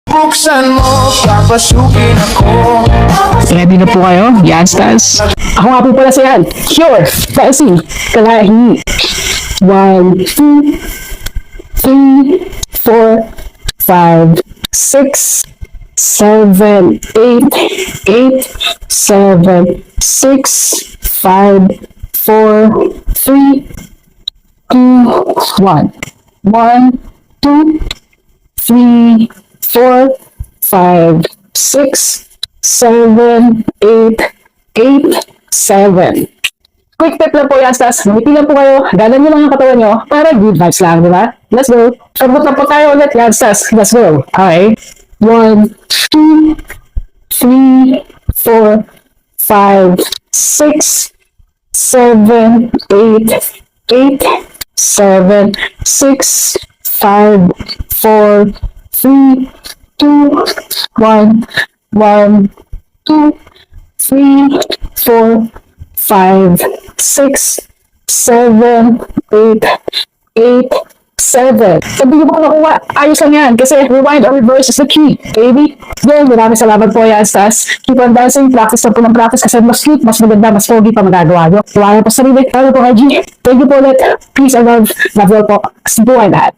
Buksan mo, papasukin ako. Ready na po kayo? Yan, stars. Ako nga po pala si Yan. Sure. Kasi, kalahi. 1, 2, 3, 4, 5, 6, 7, 8, 8, 7, 6, 5, 4, 3, 2, 1. 1, 2, 3, 4, 5, 6, 7, 8, 8, 7. Quick tip lang po yan, stas. Ngiti lang po kayo. Galan nyo lang yung katawan nyo para good vibes lang, di ba? Let's go. Sabot na po tayo ulit yan, stas. Let's go. Okay. 1, 2, 3, 4, 5, 6, 7, 8, 8, 7, 6, 5, 4, 3, 2, 1, 1, 2, 3, 4, 5, 6, 7, 8, 8, 7. Sabi niyo po nakuha, ayos lang yan. Kasi rewind or reverse is the key, baby. Yun, maraming salamat po yan, stas. Keep on dancing, practice na po ng practice. Kasi mas sweet, mas maganda, mas pogi pa magagawa nyo. Tuwala po sa sarili. Lalo po kay G. Thank you po ulit. Peace and love. Love you all po. Buhay lahat.